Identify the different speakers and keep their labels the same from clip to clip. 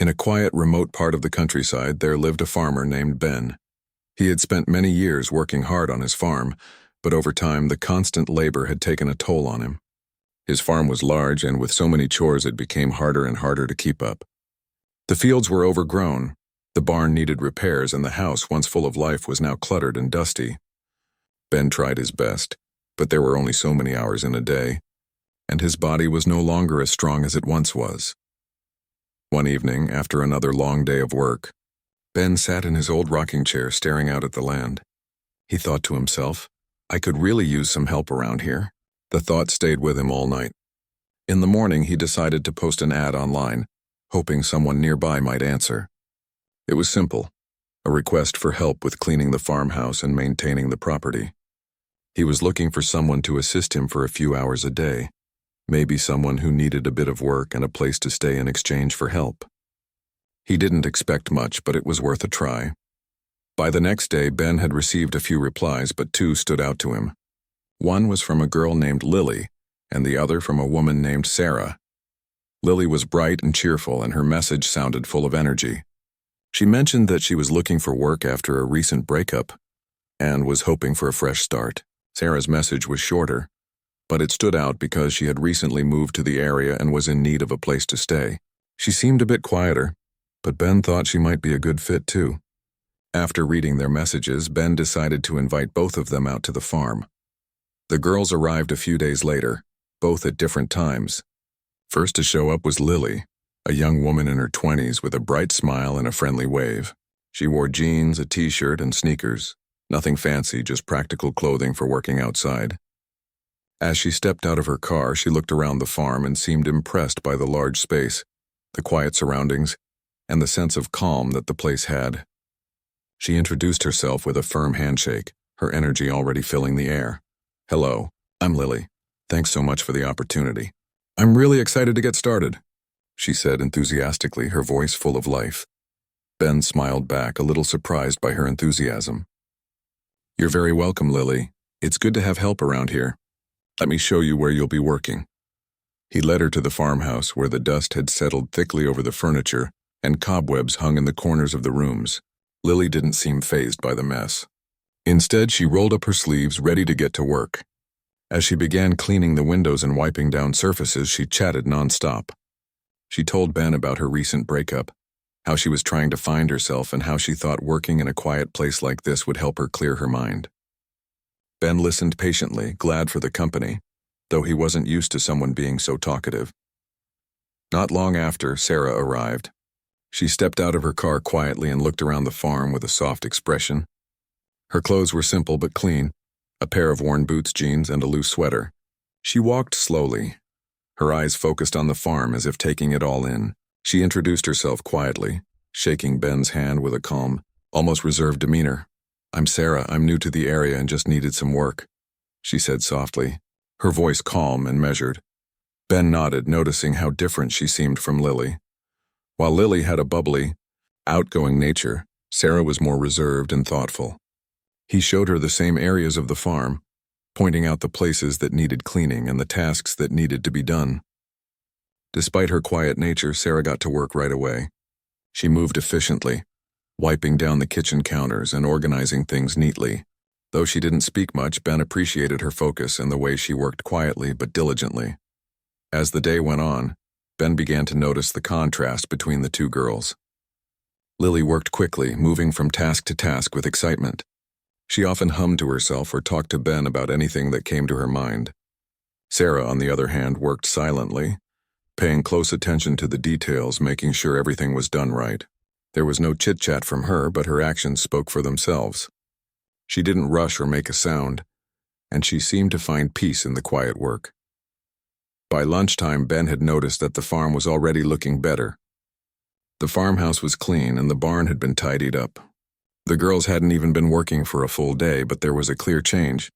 Speaker 1: In a quiet, remote part of the countryside, there lived a farmer named Ben. He had spent many years working hard on his farm, but over time the constant labor had taken a toll on him. His farm was large, and with so many chores it became harder and harder to keep up. The fields were overgrown, the barn needed repairs, and the house, once full of life, was now cluttered and dusty. Ben tried his best, but there were only so many hours in a day, and his body was no longer as strong as it once was. One evening, after another long day of work, Ben sat in his old rocking chair staring out at the land. He thought to himself, "I could really use some help around here." The thought stayed with him all night. In the morning, he decided to post an ad online, hoping someone nearby might answer. It was simple, a request for help with cleaning the farmhouse and maintaining the property. He was looking for someone to assist him for a few hours a day, maybe someone who needed a bit of work and a place to stay in exchange for help. He didn't expect much, but it was worth a try. By the next day, Ben had received a few replies, but two stood out to him. One was from a girl named Lily, and the other from a woman named Sarah. Lily was bright and cheerful, and her message sounded full of energy. She mentioned that she was looking for work after a recent breakup and was hoping for a fresh start. Sarah's message was shorter, but it stood out because she had recently moved to the area and was in need of a place to stay. She seemed a bit quieter, but Ben thought she might be a good fit too. After reading their messages, Ben decided to invite both of them out to the farm. The girls arrived a few days later, both at different times. First to show up was Lily, a young woman in her 20s with a bright smile and a friendly wave. She wore jeans, a t-shirt, and sneakers. Nothing fancy, just practical clothing for working outside. As she stepped out of her car, she looked around the farm and seemed impressed by the large space, the quiet surroundings, and the sense of calm that the place had. She introduced herself with a firm handshake, her energy already filling the air. "Hello, I'm Lily. Thanks so much for the opportunity. I'm really excited to get started," she said enthusiastically, her voice full of life. Ben smiled back, a little surprised by her enthusiasm. "You're very welcome, Lily. It's good to have help around here. Let me show you where you'll be working." He led her to the farmhouse, where the dust had settled thickly over the furniture and cobwebs hung in the corners of the rooms. Lily didn't seem fazed by the mess. Instead, she rolled up her sleeves, ready to get to work. As she began cleaning the windows and wiping down surfaces, she chatted nonstop. She told Ben about her recent breakup, how she was trying to find herself, and how she thought working in a quiet place like this would help her clear her mind. Ben listened patiently, glad for the company, though he wasn't used to someone being so talkative. Not long after, Sarah arrived. She stepped out of her car quietly and looked around the farm with a soft expression. Her clothes were simple but clean, a pair of worn boots, jeans, and a loose sweater. She walked slowly, her eyes focused on the farm as if taking it all in. She introduced herself quietly, shaking Ben's hand with a calm, almost reserved demeanor. "I'm Sarah. I'm new to the area and just needed some work," she said softly, her voice calm and measured. Ben nodded, noticing how different she seemed from Lily. While Lily had a bubbly, outgoing nature, Sarah was more reserved and thoughtful. He showed her the same areas of the farm, pointing out the places that needed cleaning and the tasks that needed to be done. Despite her quiet nature, Sarah got to work right away. She moved efficiently, wiping down the kitchen counters and organizing things neatly. Though she didn't speak much, Ben appreciated her focus and the way she worked quietly but diligently. As the day went on, Ben began to notice the contrast between the two girls. Lily worked quickly, moving from task to task with excitement. She often hummed to herself or talked to Ben about anything that came to her mind. Sarah, on the other hand, worked silently, paying close attention to the details, making sure everything was done right. There was no chit-chat from her, but her actions spoke for themselves. She didn't rush or make a sound, and she seemed to find peace in the quiet work. By lunchtime, Ben had noticed that the farm was already looking better. The farmhouse was clean and the barn had been tidied up. The girls hadn't even been working for a full day, but there was a clear change.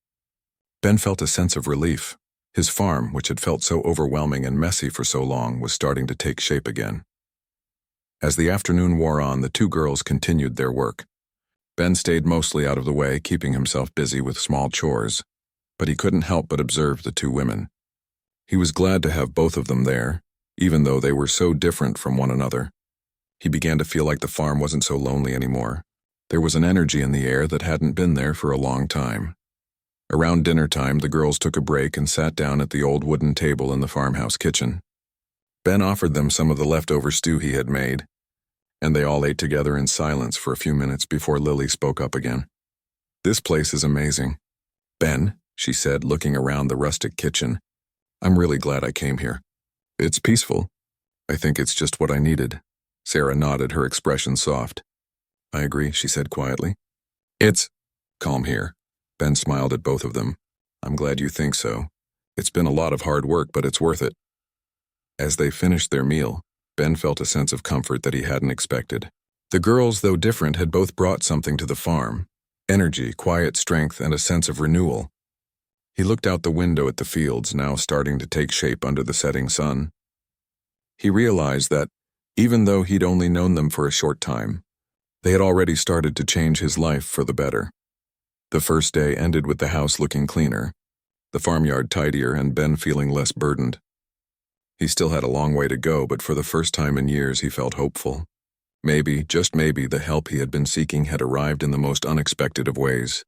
Speaker 1: Ben felt a sense of relief. His farm, which had felt so overwhelming and messy for so long, was starting to take shape again. As the afternoon wore on, the two girls continued their work. Ben stayed mostly out of the way, keeping himself busy with small chores, but he couldn't help but observe the two women. He was glad to have both of them there, even though they were so different from one another. He began to feel like the farm wasn't so lonely anymore. There was an energy in the air that hadn't been there for a long time. Around dinner time, the girls took a break and sat down at the old wooden table in the farmhouse kitchen. Ben offered them some of the leftover stew he had made, and they all ate together in silence for a few minutes before Lily spoke up again. "This place is amazing. Ben," she said, looking around the rustic kitchen, "I'm really glad I came here. It's peaceful. I think it's just what I needed." Sarah nodded, her expression soft. "I agree," she said quietly. "It's calm here." Ben smiled at both of them. "I'm glad you think so. It's been a lot of hard work, but it's worth it." As they finished their meal, Ben felt a sense of comfort that he hadn't expected. The girls, though different, had both brought something to the farm: energy, quiet strength, and a sense of renewal. He looked out the window at the fields, now starting to take shape under the setting sun. He realized that, even though he'd only known them for a short time, they had already started to change his life for the better. The first day ended with the house looking cleaner, the farmyard tidier, and Ben feeling less burdened. He still had a long way to go, but for the first time in years he felt hopeful. Maybe, just maybe, the help he had been seeking had arrived in the most unexpected of ways.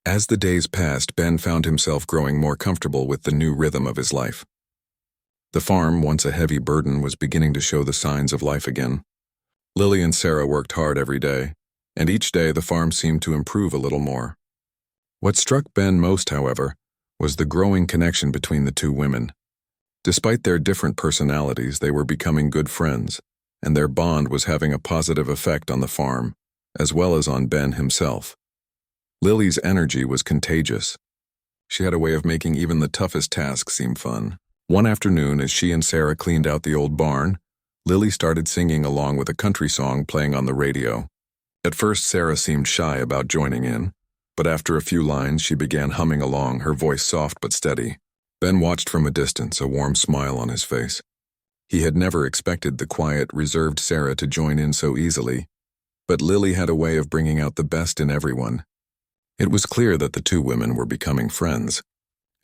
Speaker 1: As the days passed, Ben found himself growing more comfortable with the new rhythm of his life. The farm, once a heavy burden, was beginning to show the signs of life again. Lily and Sarah worked hard every day, and each day the farm seemed to improve a little more. What struck Ben most, however, was the growing connection between the two women. Despite their different personalities, they were becoming good friends, and their bond was having a positive effect on the farm, as well as on Ben himself. Lily's energy was contagious. She had a way of making even the toughest tasks seem fun. One afternoon, as she and Sarah cleaned out the old barn, Lily started singing along with a country song playing on the radio. At first, Sarah seemed shy about joining in, but after a few lines, she began humming along, her voice soft but steady. Ben watched from a distance, a warm smile on his face. He had never expected the quiet, reserved Sarah to join in so easily, but Lily had a way of bringing out the best in everyone. It was clear that the two women were becoming friends,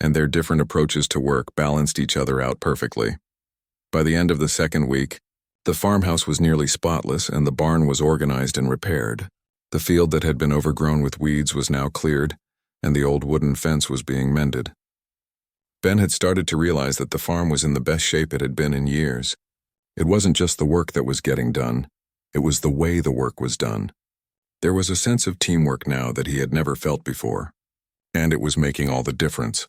Speaker 1: and their different approaches to work balanced each other out perfectly. By the end of the second week, the farmhouse was nearly spotless and the barn was organized and repaired. The field that had been overgrown with weeds was now cleared, and the old wooden fence was being mended. Ben had started to realize that the farm was in the best shape it had been in years. It wasn't just the work that was getting done, it was the way the work was done. There was a sense of teamwork now that he had never felt before, and it was making all the difference.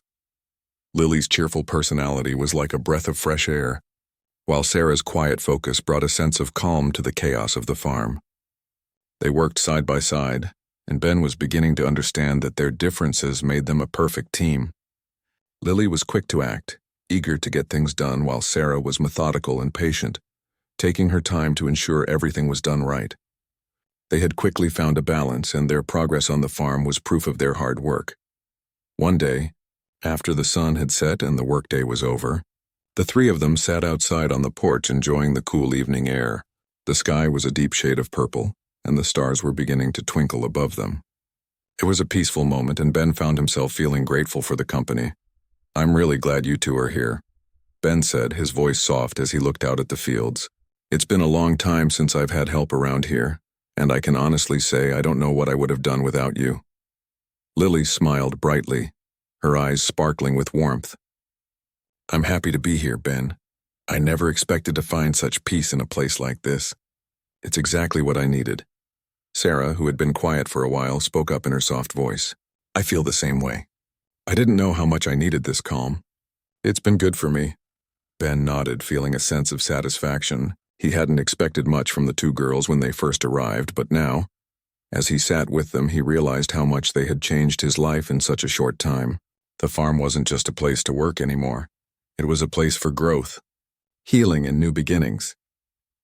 Speaker 1: Lily's cheerful personality was like a breath of fresh air, while Sarah's quiet focus brought a sense of calm to the chaos of the farm. They worked side by side, and Ben was beginning to understand that their differences made them a perfect team. Lily was quick to act, eager to get things done, while Sarah was methodical and patient, taking her time to ensure everything was done right. They had quickly found a balance, and their progress on the farm was proof of their hard work. One day, after the sun had set and the workday was over, the three of them sat outside on the porch enjoying the cool evening air. The sky was a deep shade of purple, and the stars were beginning to twinkle above them. It was a peaceful moment, and Ben found himself feeling grateful for the company. "I'm really glad you two are here," Ben said, his voice soft as he looked out at the fields. "It's been a long time since I've had help around here, and I can honestly say I don't know what I would have done without you." Lily smiled brightly, her eyes sparkling with warmth. "I'm happy to be here, Ben. I never expected to find such peace in a place like this. It's exactly what I needed." Sarah, who had been quiet for a while, spoke up in her soft voice. "I feel the same way. I didn't know how much I needed this calm. It's been good for me." Ben nodded, feeling a sense of satisfaction. He hadn't expected much from the two girls when they first arrived, but now, as he sat with them, he realized how much they had changed his life in such a short time. The farm wasn't just a place to work anymore. It was a place for growth, healing, and new beginnings.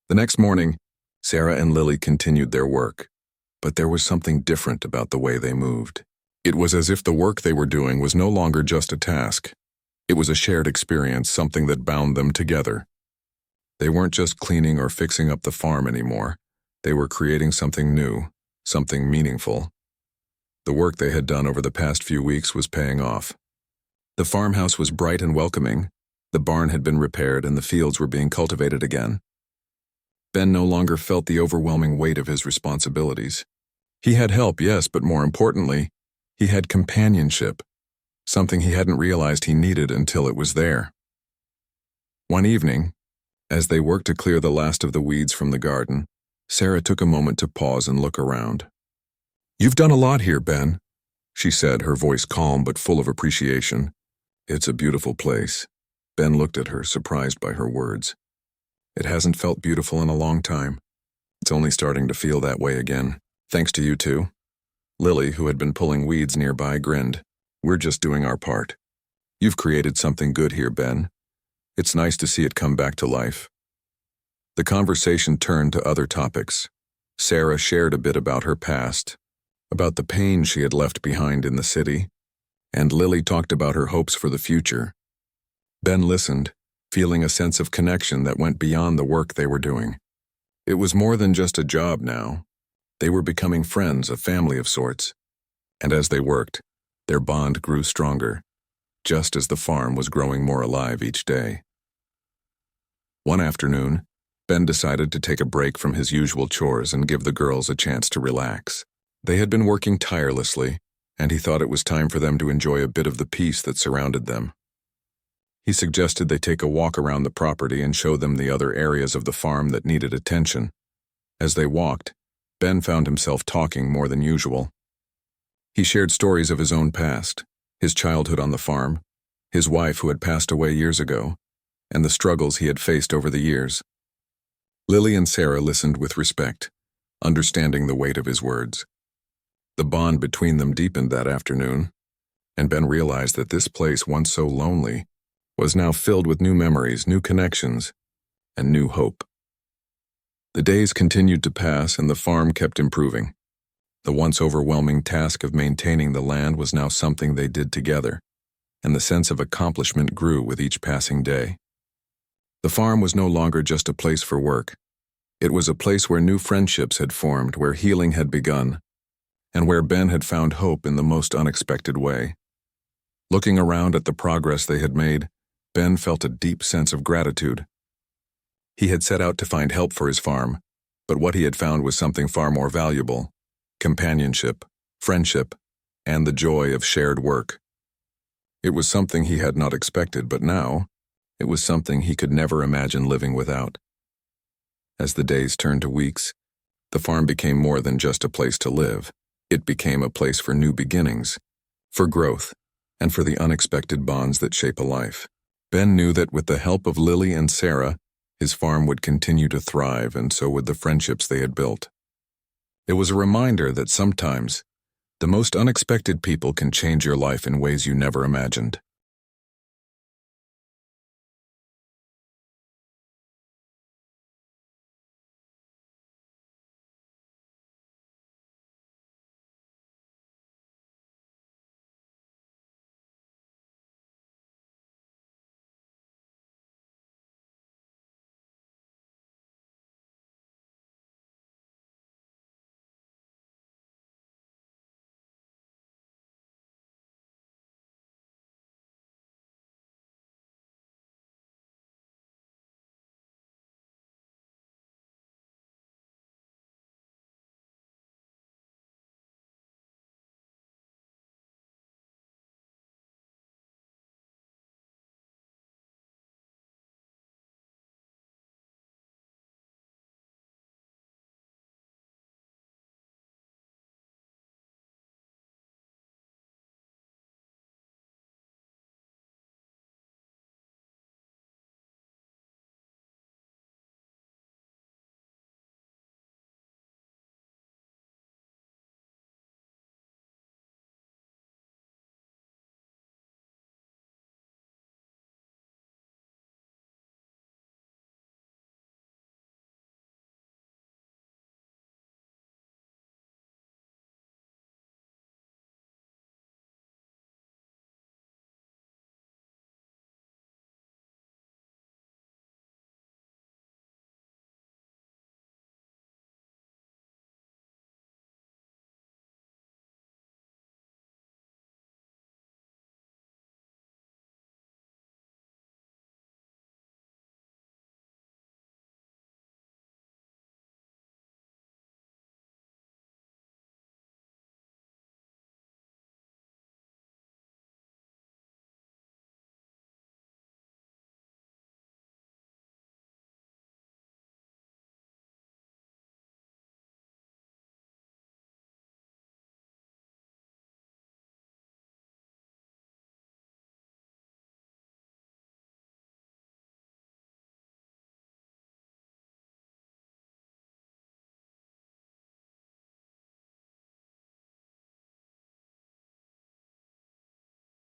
Speaker 1: The next morning, Sarah and Lily continued their work, but there was something different about the way they moved. It was as if the work they were doing was no longer just a task. It was a shared experience, something that bound them together. They weren't just cleaning or fixing up the farm anymore. They were creating something new, something meaningful. The work they had done over the past few weeks was paying off. The farmhouse was bright and welcoming, the barn had been repaired, and the fields were being cultivated again. Ben no longer felt the overwhelming weight of his responsibilities. He had help, yes, but more importantly, he had companionship, something he hadn't realized he needed until it was there. One evening, as they worked to clear the last of the weeds from the garden, Sarah took a moment to pause and look around. "You've done a lot here, Ben," she said, her voice calm but full of appreciation. "It's a beautiful place." Ben looked at her, surprised by her words. "It hasn't felt beautiful in a long time. It's only starting to feel that way again, thanks to you two." Lily, who had been pulling weeds nearby, grinned. "We're just doing our part. You've created something good here, Ben. It's nice to see it come back to life." The conversation turned to other topics. Sarah shared a bit about her past, about the pain she had left behind in the city, and Lily talked about her hopes for the future. Ben listened, feeling a sense of connection that went beyond the work they were doing. It was more than just a job now. They were becoming friends, a family of sorts. And as they worked, their bond grew stronger, just as the farm was growing more alive each day. One afternoon, Ben decided to take a break from his usual chores and give the girls a chance to relax. They had been working tirelessly, and he thought it was time for them to enjoy a bit of the peace that surrounded them. He suggested they take a walk around the property and show them the other areas of the farm that needed attention. As they walked, Ben found himself talking more than usual. He shared stories of his own past, his childhood on the farm, his wife who had passed away years ago, and the struggles he had faced over the years. Lily and Sarah listened with respect, understanding the weight of his words. The bond between them deepened that afternoon, and Ben realized that this place, once so lonely, was now filled with new memories, new connections, and new hope. The days continued to pass and the farm kept improving. The once overwhelming task of maintaining the land was now something they did together, and the sense of accomplishment grew with each passing day. The farm was no longer just a place for work. It was a place where new friendships had formed, where healing had begun, and where Ben had found hope in the most unexpected way. Looking around at the progress they had made, Ben felt a deep sense of gratitude. He had set out to find help for his farm, but what he had found was something far more valuable: companionship, friendship, and the joy of shared work. It was something he had not expected, but now, it was something he could never imagine living without. As the days turned to weeks, the farm became more than just a place to live. It became a place for new beginnings, for growth, and for the unexpected bonds that shape a life. Ben knew that with the help of Lily and Sarah, his farm would continue to thrive, and so would the friendships they had built. It was a reminder that sometimes, the most unexpected people can change your life in ways you never imagined.